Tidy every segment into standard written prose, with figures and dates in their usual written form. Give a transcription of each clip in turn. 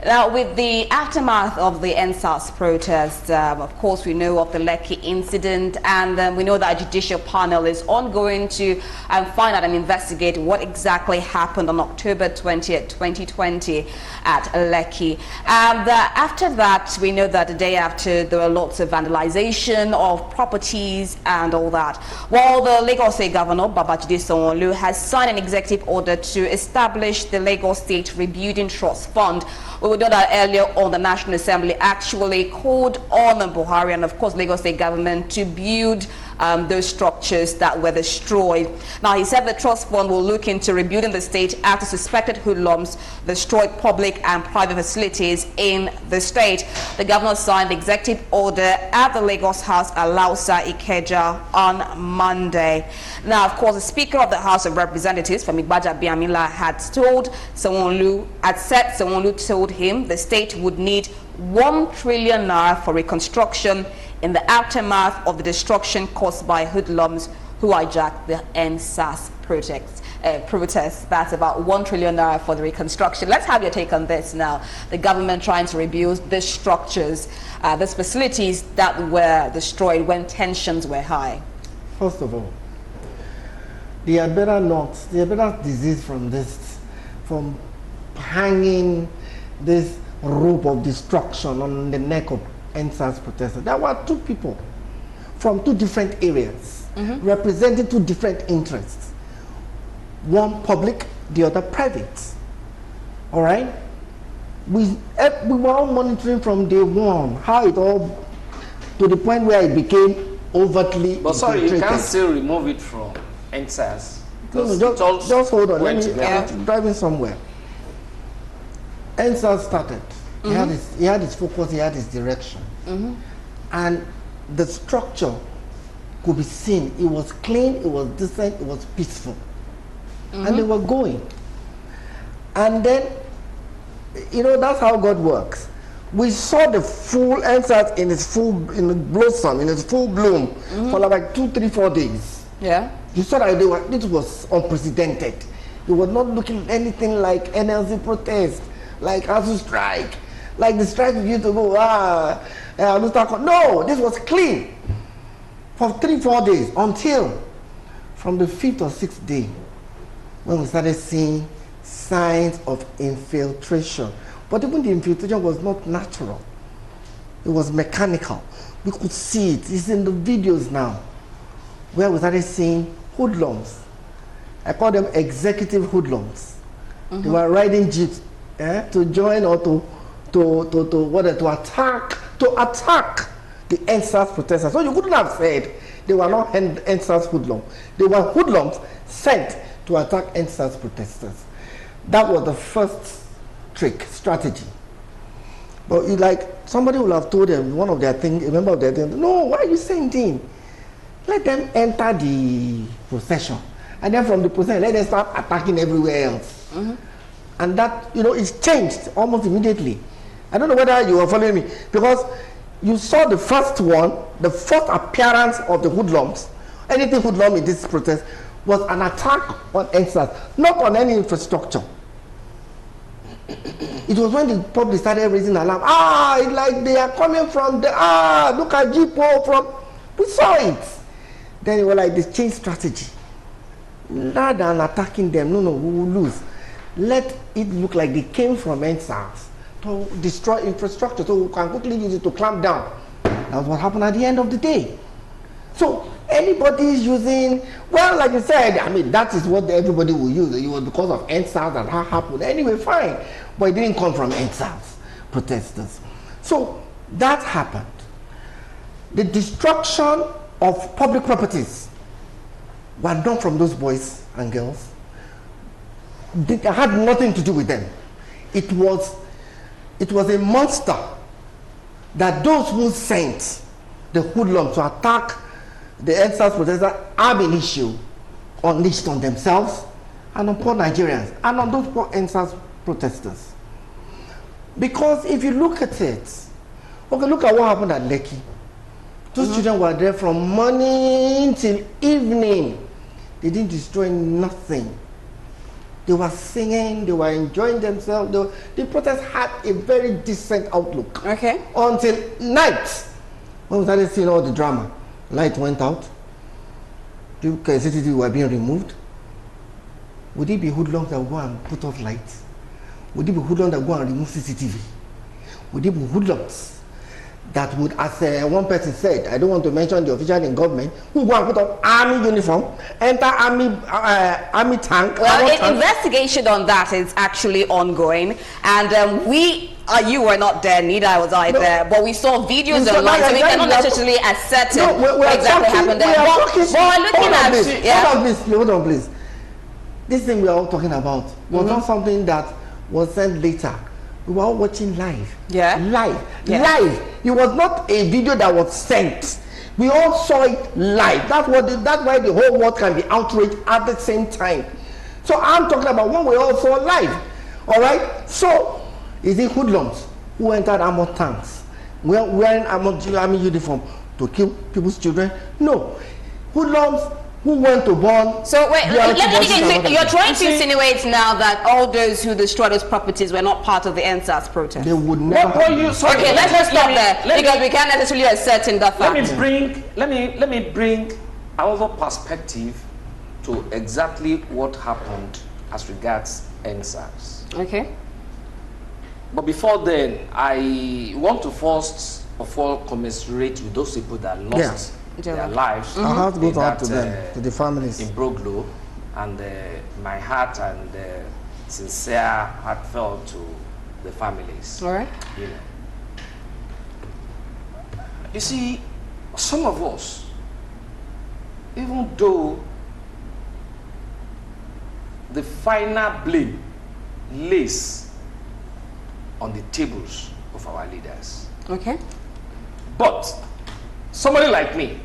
Now, with the aftermath of the SARS protest, of course, we know of the Lekki incident, and we know that a judicial panel is ongoing to find out and investigate what exactly happened on October 20th, 2020 at Lekki. And after that, we know that the day after, there were lots of vandalization of properties and all that. Well, the Lagos State Governor, Babajide Sanwo-Olu, has signed an executive order to establish the Lagos State Rebuilding Trust Fund. We know that earlier on, the National Assembly actually called on Buhari and, of course, Lagos State government to build those structures that were destroyed. Now, he said the trust fund will look into rebuilding the state after suspected hoodlums destroyed public and private facilities in the state. The governor signed the executive order at the Lagos House at Lausa, Ikeja on Monday. Now, of course, the Speaker of the House of Representatives, Femi Gbajabiamila, had told Sanwo-Olu told him the state would need 1 trillion naira for reconstruction in the aftermath of the destruction caused by hoodlums who hijacked the SARS protest. That's about 1 trillion naira for the reconstruction. Let's have your take on this now. The government trying to rebuild these structures, these facilities that were destroyed when tensions were high. First of all, they had better disease from this, from hanging this rope of destruction on the neck of SARS protesters. There were two people from two different areas, representing two different interests. One public, the other private. All right? We were all monitoring from day one how it all, to the point where it became overtly. But sorry, you can't still remove it from SARS. No, just hold on. I'm driving somewhere. SARS started. He had his focus, he had his direction. And the structure could be seen. It was clean, it was decent, it was peaceful. And they were going. And then, you know, that's how God works. We saw the full SARS in its full blossom, in its full bloom for like 2, 3, 4 days. Yeah. You saw that this was unprecedented. It was not looking anything like NLC protest, like ASU strike, like the strike we used to go, no, this was clean for 3, 4 days until from the 5th or 6th day when we started seeing signs of infiltration. But even the infiltration was not natural. It was mechanical. We could see it. It's in the videos now where we started seeing hoodlums. I call them executive hoodlums. They were riding jeeps to join or to attack the SARS protesters. So you couldn't have said they were not SARS hoodlums. They were hoodlums sent to attack SARS protesters. That was the first strategy. But somebody will have told them, one of their things, a member of their thing, no, why are you sending? Let them enter the procession. And then from the procession, let them start attacking everywhere else. And that, it's changed almost immediately. I don't know whether you are following me, because you saw the first one, the first appearance of the hoodlums, anything hoodlum in this protest, was an attack on SARS, not on any infrastructure. It was when the public started raising alarm. Like they are coming from the, look at Jipo from, we saw it. Then it was like this change strategy. Rather than attacking them, no, we will lose. Let it look like they came from SARS to destroy infrastructure so we can quickly use it to clamp down. That's what happened at the end of the day. So anybody is using, well, like you said, I mean, that is what everybody will use. It was because of SARS that happened. Anyway, fine. But it didn't come from SARS protesters. So that happened. The destruction of public properties were not from those boys and girls. It had nothing to do with them. It was a monster that those who sent the hoodlums to attack the SARS protesters ab initio unleashed on themselves and on poor Nigerians and on those poor SARS protesters. Because if you look at it, okay, look at what happened at Lekki. Those children were there from morning till evening. They didn't destroy nothing. They were singing, they were enjoying themselves. The protest had a very decent outlook. Okay. Until night, when we started seeing all the drama, light went out. The CCTV were being removed. Would it be hoodlums that would go and put off lights? Would it be hoodlums that would go and remove CCTV? Would it be hoodlums that would, as one person said, I don't want to mention the official in government, who go and put on army uniform, enter army tank? Well, investigation on that is actually ongoing, and you were not there, neither was I there, but we saw videos online, so we cannot necessarily ascertain what exactly happened there. But we're looking at... Hold on, please. This thing we are all talking about was not something that was sent later. We were all watching live. Yeah. Live. It was not a video that was sent. We all saw it live. That's why the whole world can be outraged at the same time. So I'm talking about what we all saw live. All right. So is it hoodlums who entered armored tanks, wearing army uniform to kill people's children? No. Hoodlums who went to burn. So wait, you're trying to insinuate now that all those who destroyed those properties were not part of the SARS protest? They would never. Okay, let's just stop there because we can't necessarily ascertain that fact. Let me bring another perspective to exactly what happened as regards SARS. Okay. But before then, I want to first of all commiserate with those people that lost their lives. Our heart goes out to them, to the families. In Broglo, and my heart and sincere heartfelt to the families. All right. You know. You see, some of us, even though the final blame lays on the tables of our leaders. Okay. But somebody like me,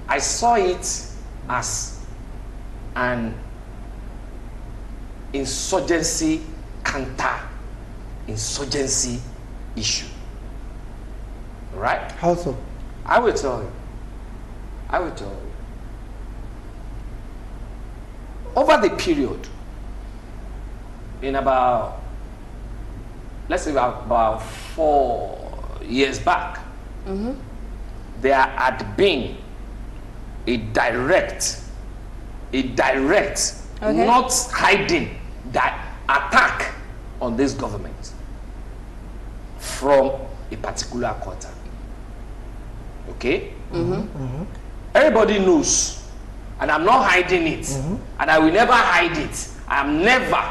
I saw it as an insurgency, counter-insurgency issue. Right? How so? I will tell you. Over the period, in about, let's say about 4 years back, there had been a direct, not hiding, that attack on this government from a particular quarter. Okay? Everybody knows, and I'm not hiding it, and I will never hide it. I am never,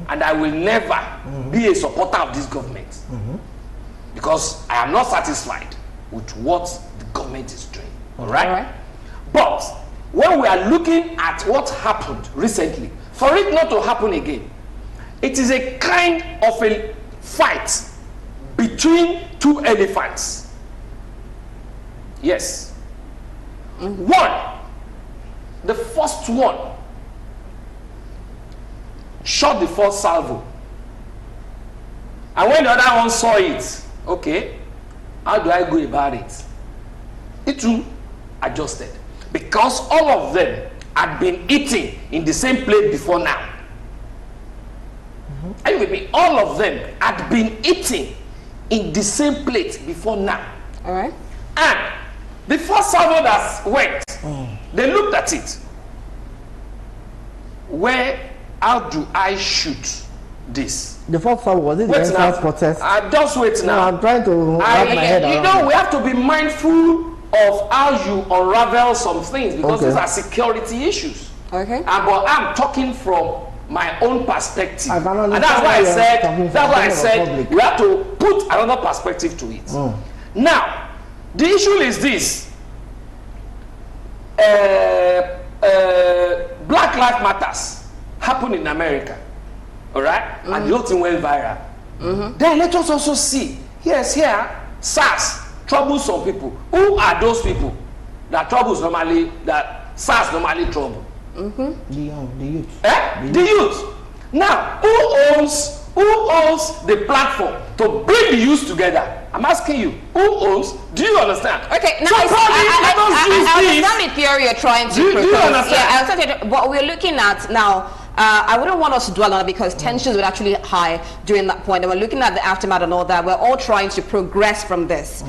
and I will never be a supporter of this government, because I am not satisfied with what the government is doing. All right? But when we are looking at what happened recently, for it not to happen again, it is a kind of a fight between two elephants. Yes. One, the first one shot the first salvo, and when the other one saw it, okay, how do I go about it? It too adjusted, because all of them had been eating in the same plate before now. Are you with me? All of them had been eating in the same plate before now. All right. And the first salvo that went, they looked at it. How do I shoot this? The first salvo, was it the SARS protest? Just wait now. No, I'm trying to wrap my head around You know, we have to be mindful of how you unravel some things, because these are security issues. Okay. But I'm talking from my own perspective, and that's why I said we have to put another perspective to it. Now, the issue is this: Black Lives Matters happened in America, all right, and the whole thing went viral. Then let us also see, here SARS troubles some people. Who are those people that SARS normally trouble? The youth. The youth. Now, who owns the platform to bring the youth together? I'm asking you, who owns? Do you understand? Okay, now so I understand the theory you're trying to propose. Do you understand? Yeah, what we're looking at now, I wouldn't want us to dwell on it because tensions were actually high during that point. And we're looking at the aftermath and all that. We're all trying to progress from this.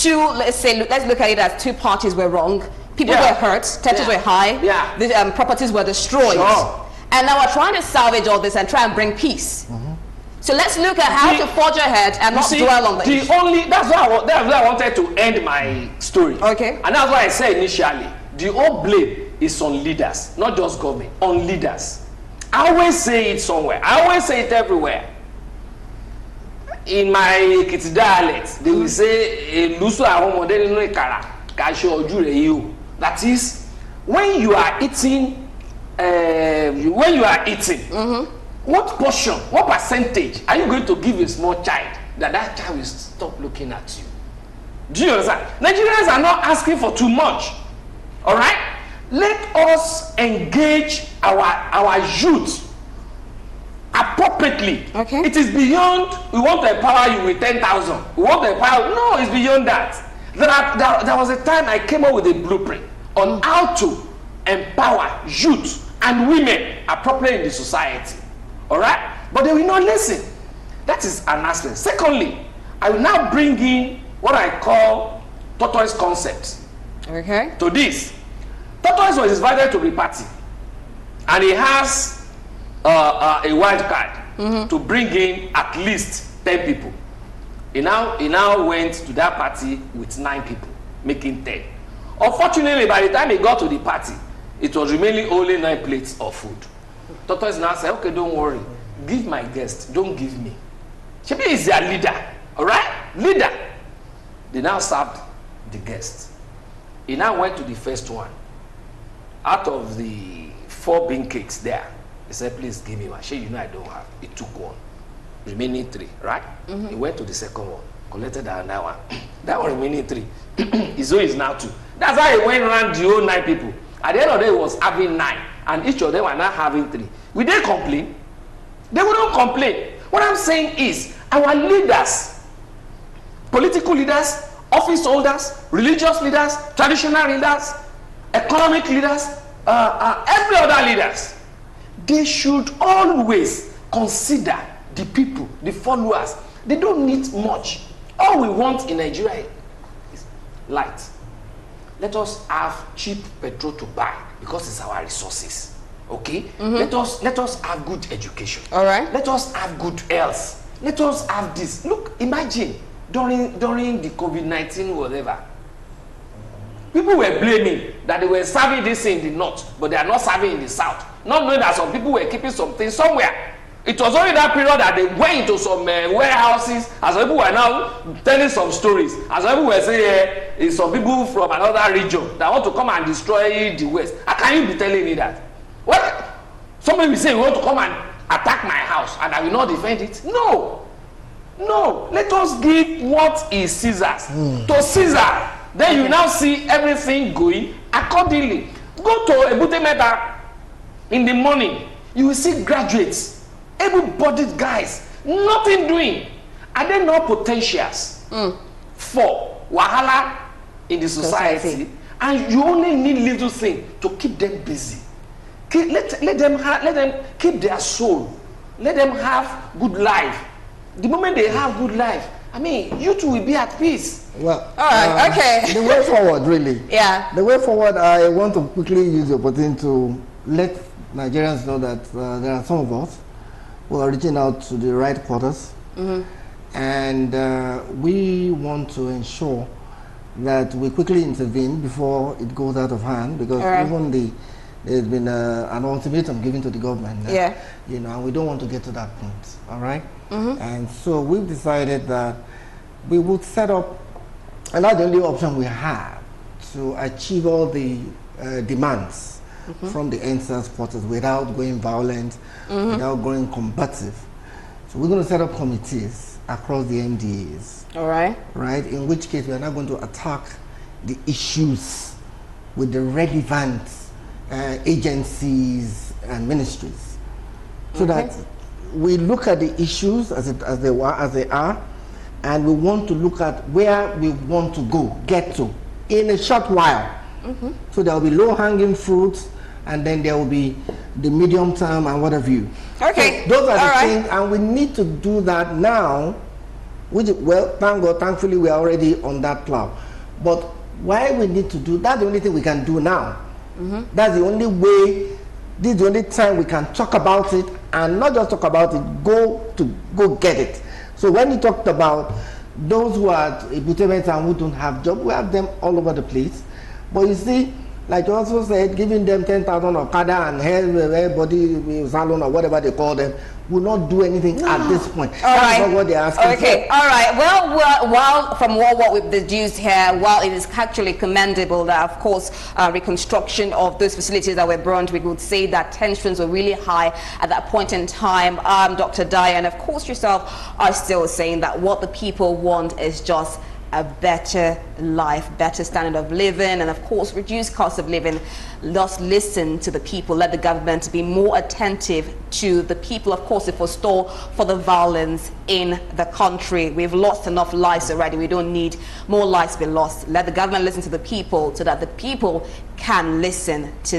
Let's look at it as two parties were wrong. People were hurt, tensions were high, the properties were destroyed. Sure. And now we're trying to salvage all this and try and bring peace. So let's look at how to forge ahead and not dwell on this. That's why I wanted to end my story. Okay. And that's why I said initially, the whole blame is on leaders, not just government, on leaders. I always say it somewhere. I always say it everywhere. In my Ekiti dialect, they will say, that is, when you are eating, what portion, what percentage are you going to give a small child that child will stop looking at you? Do you understand? Nigerians are not asking for too much. All right? Let us engage our youth appropriately. Okay. It is beyond, we want to empower you with 10,000. We want to empower, no, it's beyond that. There was a time I came up with a blueprint on how to empower youth and women appropriately in the society. All right? But they will not listen. That is an aspect. Secondly, I will now bring in what I call tortoise concept. Okay. To this. Tortoise was invited to the party. And he has a wild card to bring in at least 10 people. He now went to that party with 9 people, making 10. Unfortunately, by the time he got to the party, it was remaining only 9 plates of food. Tortoise now said, okay, don't worry. Give my guest, don't give me. Shebi is their leader, all right? Leader. They now served the guest. He now went to the first one. Out of the 4 bean cakes there, he said, please give me one. She, you know I don't have. He took one. Remaining 3, right? He went to the second one, collected another one. That one remaining 3. His own is now 2. That's how he went around the whole 9 people. At the end of the day, he was having 9. And each of them were now having 3. Will they complain? They wouldn't complain. What I'm saying is, our leaders, political leaders, office holders, religious leaders, traditional leaders, economic leaders, every other leaders, they should always consider the people, the followers. They don't need much. All we want in Nigeria is light. Let us have cheap petrol to buy because it's our resources. Okay? Let us have good education. All right. Let us have good health. Let us have this. Look, imagine during the COVID-19 whatever. People were blaming that they were serving this in the north, but they are not serving in the south. Not knowing that some people were keeping something somewhere. It was only that period that they went into some warehouses, as some people were now telling some stories. As some people were saying, some people from another region that want to come and destroy the West. How can you be telling me that? What? Somebody will say, you want to come and attack my house and I will not defend it? No. No. Let us give what is Caesar's to Caesar. Then you now see everything going accordingly. Go to Ebute Meta in the morning. You will see graduates, able-bodied guys, nothing doing. Are there no potentials for wahala in the society? And you only need little thing to keep them busy. Let them keep their soul. Let them have good life. The moment they have good life, I mean, you two will be at peace. Well, all right, okay. The way forward, really. Yeah. The way forward, I want to quickly use the opportunity to let Nigerians know that there are some of us who are reaching out to the right quarters. And we want to ensure that we quickly intervene before it goes out of hand, because even there's been an ultimatum given to the government. You know, and we don't want to get to that point. All right. And so we've decided that we would set up, and that's the only option we have to achieve all the demands from the SARS Protest without going violent, without going combative. So we're going to set up committees across the MDAs. All right. Right. In which case we are not going to attack the issues with the relevant agencies and ministries, so that we look at the issues as they are, and we want to look at where we want to get to in a short while. So there will be low-hanging fruits, and then there will be the medium term and what have you. Okay. So those are the All right. things, and we need to do that now, which, well, thank God, thankfully we are already on that plow. But why we need to do, that's the only thing we can do now. That's the only way, this is the only time we can talk about it, and not just talk about it, go get it. So when you talked about those who are Ibutemet and who don't have job, we have them all over the place. But you see, like you also said, giving them 10,000 Okada and everybody salon or whatever they call them will not do anything at this point. That's not what they're asking for. All right. Well, from what we've deduced here, while it is actually commendable that, of course, reconstruction of those facilities that were burned, we would say that tensions were really high at that point in time. Dr. Diane, of course, yourself are still saying that what the people want is just a better life, better standard of living, and of course reduced cost of living. Just listen to the people, let the government be more attentive to the people. Of course, if we stall for the violence in the country, we've lost enough lives already. We don't need more lives to be lost. Let the government listen to the people so that the people can listen to